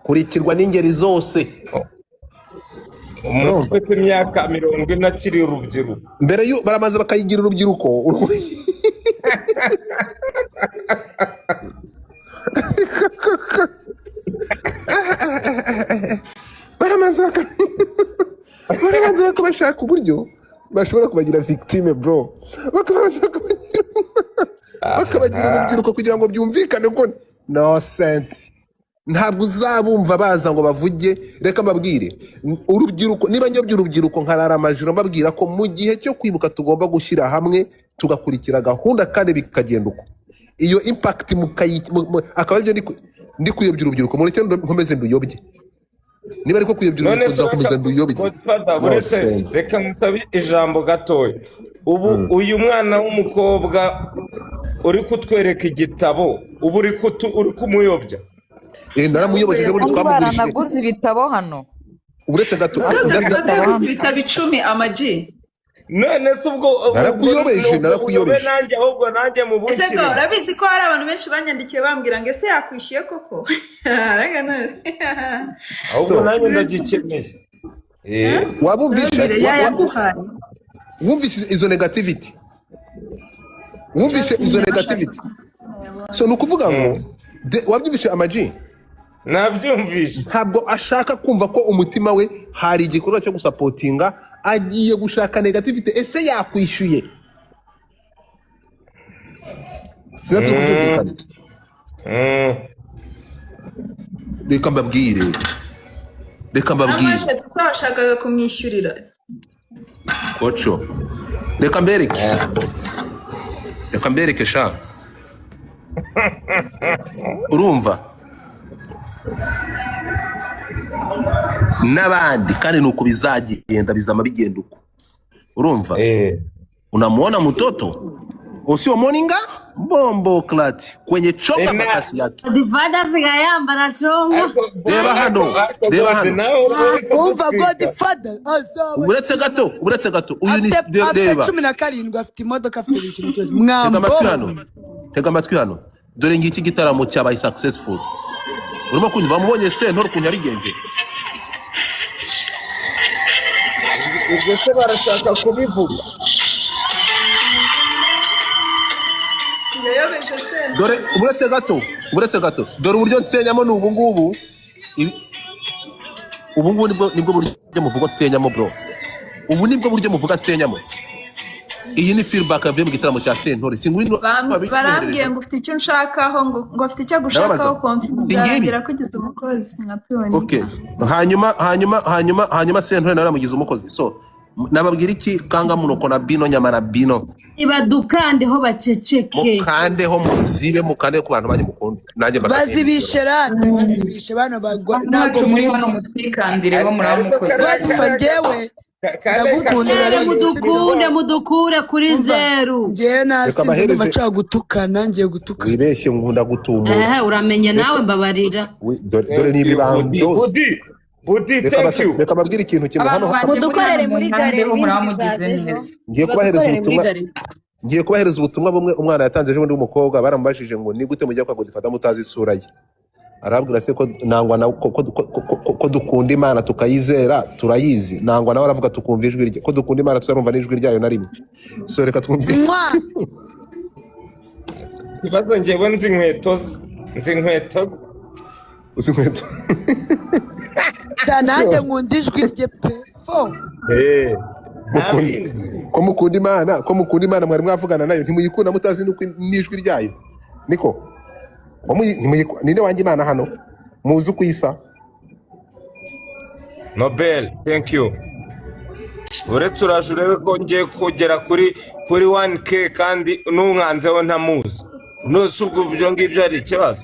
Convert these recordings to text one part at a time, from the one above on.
kurikirwa n'ingeri zose. umuntu ufite imyaka 40 akiri urubyiruko mbere barabanza bakayigira urubyiruko. barabanza bakabashaka uburyo bashobora kubagira victime bro, bakabagira urubyiruko kugira ngo byumvikane ko no sense. Ntabwo uzabumva baza ngo bavuge. Reka mbabwire urubyiruko, niba njye by'urubyiruko nkarara amajoro mbabwira ko mu gihe cyo kwibuka tugomba gushyira hamwe tugakurikira gahunda kandi bikagenda uko. Iyo impact akaba aribyo ndi kuyobya urubyiruko. Mureke nkomeze nduyobye. Niba ariko kuyobya urubyiruko nzakomeza nduyobye. Reka musabe ijambo gatoya. Ubu uyu mwana w'umukobwa uri kutwereka igitabo, ubu uri kumuyobya. Naramuyoboje buri twamugurishije. Naguze ibitabo hano. Uretse gato. Ibitabo 10 amaji. None se ubwo narakuyobeje nanjye ahubwo nanjye mu buki. Ese ko urabizi ko hari abantu benshi banyandikiye bambwira ngo ese yakwishyuye koko. Rega none. Ahubwo nanjye ndagikeneye. Wumvise izo negativity. So nukuvuga ngo wabyumvise amaji. Nabyumvise. Ntabwo ashaka kumva ko umutima we hari igikorwa cyo gusapotinga, agiye gushaka negativity. Ese yakwishyuye? Sinatse kubyumvikana. Reka mbabwire. Amashe twashakaga kumwishyurira. Kocho. Reka mbereke sha. Urumva? N'abandi kandi nuko bizagenda bizama bigenda uko. Urumva? Unamuona mtoto? Usio moninga? Bombo klati kwenye chonga makasi yake. Godfather zigayambara chonga. Reba hano. Umva Godfather. Uretse gato. Uyu ni reba. Afite 17 afite imodoka afite ikintu cyose. Mwambo. Tega amatwi hano. Dore ngiki gitaramo cyabaye successful. Urimo kunyumva mubonye Sentore kunyabigenje. Ubwo se barashaka kubivuga. Dore uretse gato. Dore uburyo nsenyamo n'ubu ngubu. Ubu ngubu nibwo buryo muvuga nsenyamo bro. Ubu nibwo buryo muvuga nsenyamo. Iyi ni feedback avuye mu gitaramo cya Sentore. Singwino barambwiye ngo ufite icyo nshakaho ngo afite icyo gushakaho konfidera kugeza umukozi nka pioni. Okay. Hanyuma Sentore nawe amugize umukozi. So nababwira iki kanga munoko na bino nyamara bino. Ibadukandeho baceceke. Mukandeho muzibe mukande ku bantu banyu mukunda. Nanjye bazibishe bano bagwa. Ntabwo muri hano mutwikandireho muramukozi. Badufangewe. Mudukure kuri 0. Ngiye nasinze macha gutukana ngiye gutukana. Wibeshye nkunda gutumura. Uramenye nawe mbabarira. Dore n'ibibando. Budi thank you. Reka babwira ikintu kimwe hano. Mudukorere muri gare muramugize neza. Ngiye kubahereza ubutumwa bumwe umwana yatanze ejo bundi w'umukobwa baramubajije ngo ni gute mujya kwa Godfather mutazi isura ye. Arabwira se ko nangwa na ko dukunda Imana tukayizera turayizi. Nangwa nawe aravuga tukumva ijwi rye. Ko dukunda Imana tuzarumva n'ijwi ryayo na rimwe. So reka twumve. Kibazo ngewe nzi inkweto. Uzi inkweto. Nanjye nkunda ijwi rye pe. Ko mukunda Imana mwari mwavugana nayo ntimuyikunda mutazi n'ijwi ryayo. Niko ninde wanjye Imana hano muzi ukuyisa. Nobel thank you. Uretse urajurebe ko ngiye kugera kuri 1k kandi n'umwanzeho ntamuzi. Nose ubwo byo ngibyo ari ikibazo.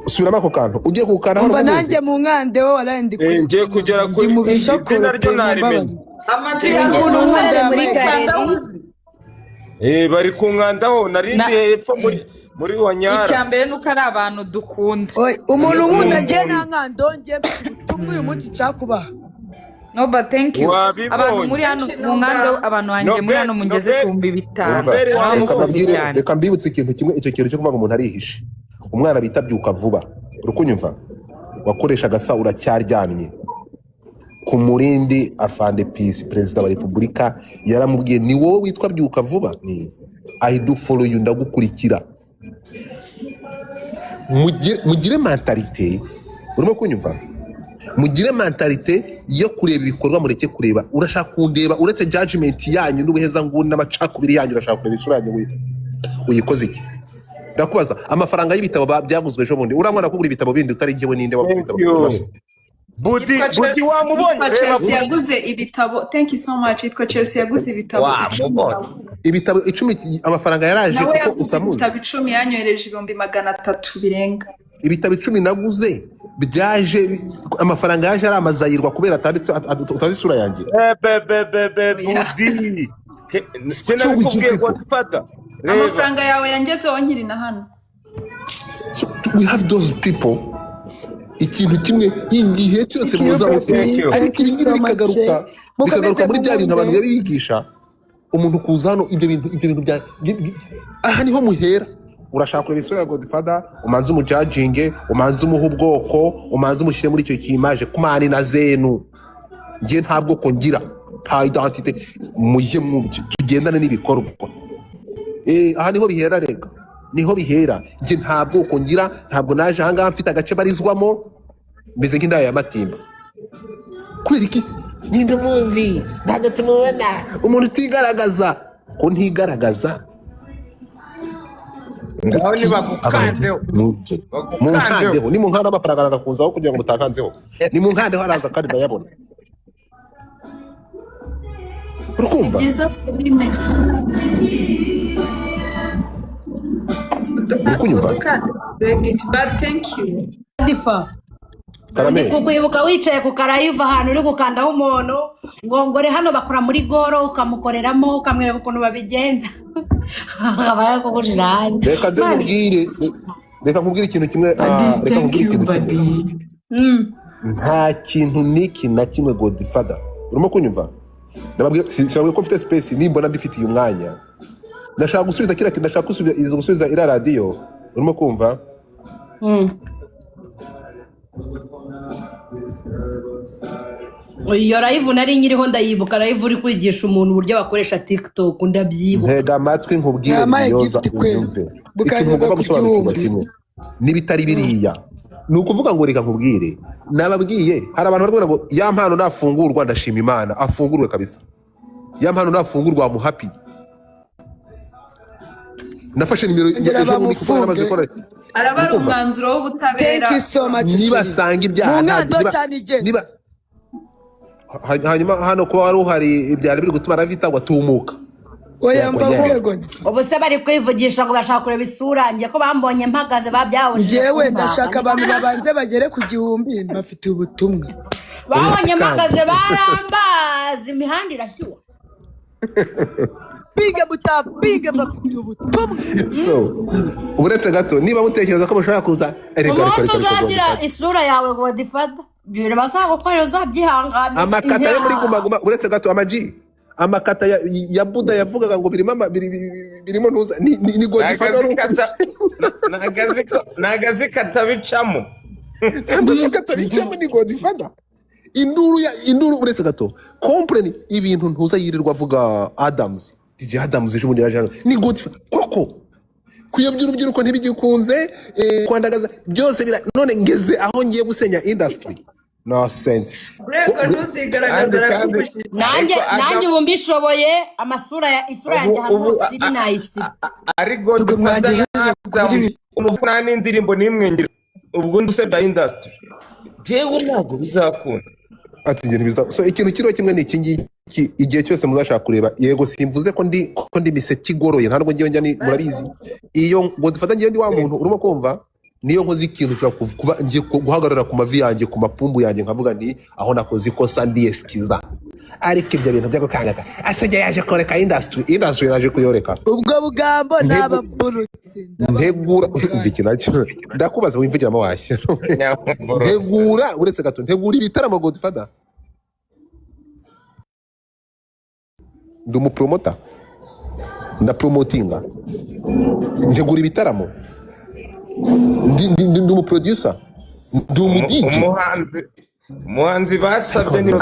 Subiramo ako kantu ugiye kukana hano. Nanjye mu nkandeho warandi ngiye kugera kuri izina ryo narimenye. Bari kunkandaho narindi hepfo muri Wanyara. Icyambere nuko ari abantu dukunda. Umuntu nkunda ngiye nankandonge ubutumwa uyu munsi cyakubaha. No but thank you. Abantu muri hano mu nkando abantu wanjye muri hano mungeze ku 500. Reka mbibutse ikintu kimwe, icyo kintu cyo kuvuga ngo umuntu arihishe. Umwana bita byuka vuba. urukunyumva wakoreshaga sa uracyaryamye ku murindi afande peace perezida wa repubulika yaramubwiye ni wowe witwa byuka vuba I do follow you ndagukurikira mugire mentalite urimo kunyumva mugire mentalite yo kureba ibikorwa mureke kureba urashaka kundeba uretse judgment yanyu n'ubuheza nguni n'amacakubiri yanyu urashaka kureba isura yanyu uyikoze iki ndakubaza amafaranga y'ibitabo byaguzwe ejo bundi uramwana kugura ibitabo bindi utari njyewe ninde waguze ibitabo Budi wamubonye Chelsea yaguze ibitabo thank you so much itwa Chelsea yaguze ibitabo ibitabo 10 amafaranga yaraje kuko usamuze ibitabo 10 yanyohereje 300 birenga ibitabo 10 naguze byaje amafaranga yaje ari amazayirwa kubera atanditse utazi isura yanjye Budi sinabikubwiye ko dufata amafaranga yawe yangezeho nkiri na hano so we have those people ikintu kimwe igihe cyose muza mufite ariko ibindi bikagaruka muri bya bintu abantu babigisha umuntu kuza hano ibyo bintu bya aha niho muhera urashaka kureba isura ya Godfather umanze umujudginge umanze umuha ubwoko umanze umushyire muri icyo kimaje kumani na zenu ngiye nta bwoko ngira nta identite mujye tugendane n'ibikorwa aha niho bihera rega niho bihera nge nta bwoko ngira ntabwo naje ahangaha mfite agace barizwamo meze nk'indaya ya Matimba kubera iki ninde muzi ntabwo tumubona umuntu utigaragaza ko ntigaragaza ngaho nibagukandeho munkandeho ni munkanda amafaranga agakunzaho kugira ngo mutakanzeho ni munkandeho araza kandi ndayabona urukumva urukunyumva thank you Difa kukwibuka wicaye ku karayiva ahantu uri gukandaho umuntu ngo ngore hano bakora muri goro ukamukoreramo ukamwereka ukuntu babigenza abaye kugujira hanze reka nkubwire ikintu kimwe nta kintu niki na kimwe Godfather urimo kunyumva nababwiye ko mfite space nimbona mbifitiye umwanya ndashaka gusubiza kira kintu ndashaka gusubiza ira radio urimo kumva iyo live nari nyiriho ndayibuka live uri kwigisha umuntu uburyo bakoresha TikTok ndabyibuka ntega amatwi nkubwire biyoza unyumve ikintu ugomba gusobanukirwa kimwe n'ibitari biriya ni ukuvuga ngo reka nkubwire nababwiye hari abantu barabona ngo ya mpano nafungurwa ndashima Imana afungurwe kabisa ya mpano nafungurwa mu happy nafashe nimero ejo muri kuko namaze gukora arabara umwanzuro w'ubutabera niba sanga ibyaha niba hanyuma hano ko wari uhari ibyari biri gutuma ravita ngo atumuka oya mva ubu se bari kwivugisha ngo bashaka kureba isura njye ko bambonye mpagaze babyahuje njyewe ndashaka abantu babanze bagere ku 1000 bafite ubutumwa babonye mpagaze barambaza imihanda irashyuha biga bafite ubutumwa so uretse gato niba mutekereza ko bashaka kuza umuntu uzagira isura yawe Godfather bire basanga ko uzabyihangana amakata yo muri guma uretse gato amakata ya Buda yavugaga ngo birimo ntuza ni Godfather nagazi katabicamo ni Godfather induru uretse gato comprene ibintu ntuza yirirwa avuga Adams DJ Adams ejo bundi yaje ni Godfather koko kuyobya urubyiruko ntibigikunze kwandagaza byose none ngeze aho ngiye gusenya industry no sense nanjye ubu mbishoboye isura yanjye hano siri nayisi ari Godfather umuvuna n'indirimbo nimwengire ubwo ndusebya industry jewe ntabwo bizakunda ati nge ntibiza so ikintu kiro kimwe ni iki igihe cyose muzashaka kureba yego simvuze ko ndi miseti igoroye ntabwo ngiye njya ni murabizi iyo Godfather ngiye ndi wa muntu urimo kumva niyo nkoze ikintu cyo kuba ngiye guhagarara ku mavi yanjye ku mapumbu yanjye nkavuga nti aho nakoze ikosa ndiyeskiza ariko ibyo bintu byo gukangaka asajya yaje koreka industry yaje kuyoreka ubwo bugambo n'ababurutse ntegura iki nacyo ndakubaza wimvugiramo washye ntegura uretse gato ntegura ibitaramo Godfather ndi umupromota ndapromotinga ntegura ibitaramo ndi umuproducer ndi umudije umuhanzi basabye ni